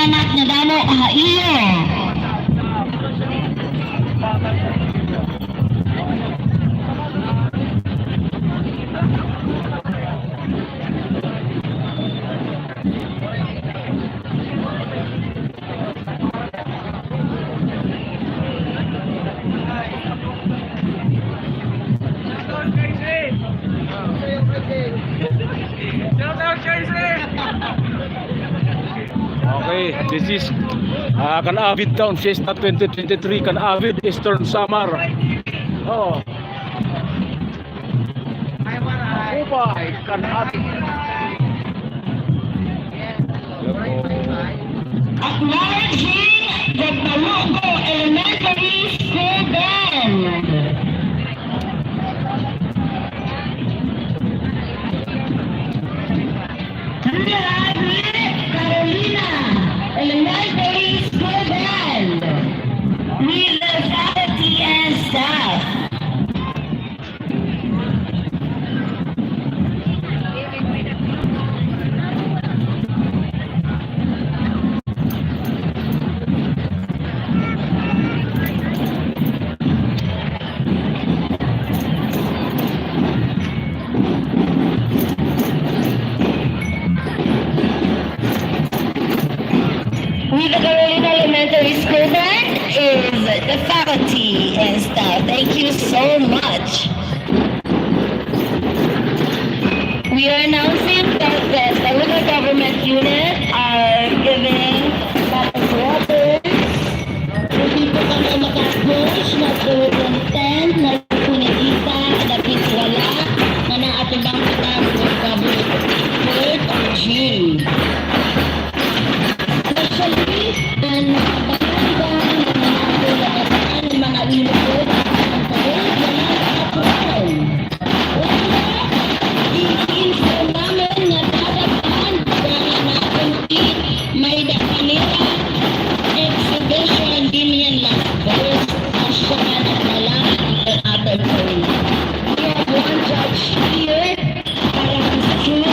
salamat nga damo haiyo. Okay, this is Can-avid Town Fiesta 2023, Can-avid Eastern Samar. Oh. Upay, Can-avid. Acknowledging the Balugo Elementary School Band. Carolina Elementary School Band with the faculty and staff. With the Carolina Elementary School Band is the faculty and staff. Thank you so much. We are announcing that the local government unit are giving bottles of water. Hindi po kami makapush na tulong 10 na punitita at wala na naatibang kita sa government 3rd of June. Dan makabayan ng mga ilog ang kawin ng atuan. I-info namin na dadapan para natin may kanila exhibition din yan lang. First, asyan at malang ang ating kawin. We have one judge here para strict competition.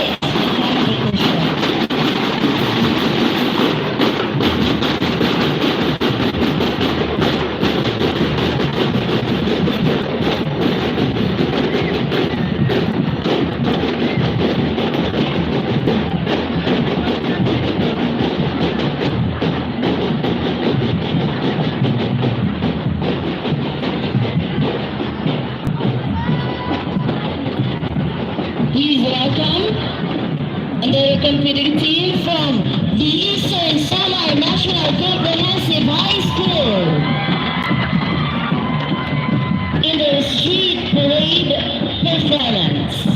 Please welcome the competing team from the Eastern Samar National Comprehensive High School in their street parade performance.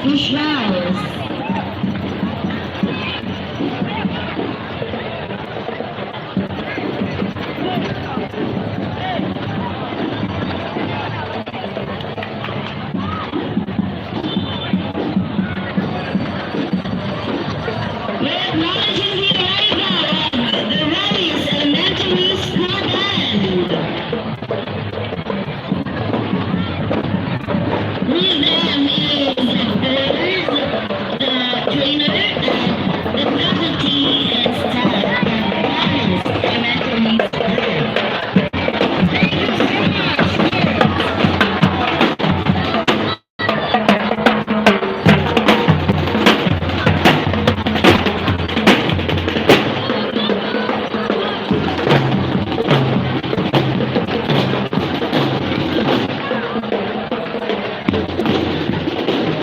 Fish House. We're acknowledging the arrival of the Rallies Elementary School Band. With them is the trainer, and the faculty and staff of Rallies Elementary School. Thank you so much.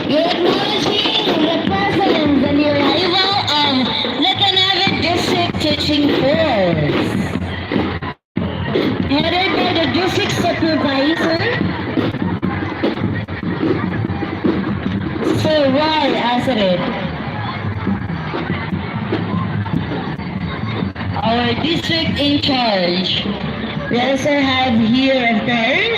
We're acknowledging the presence and the arrival of the Can-avid District Teaching Force, headed by the District Supervisor, Sir Roy Asarid. Our district in charge. We also have here a third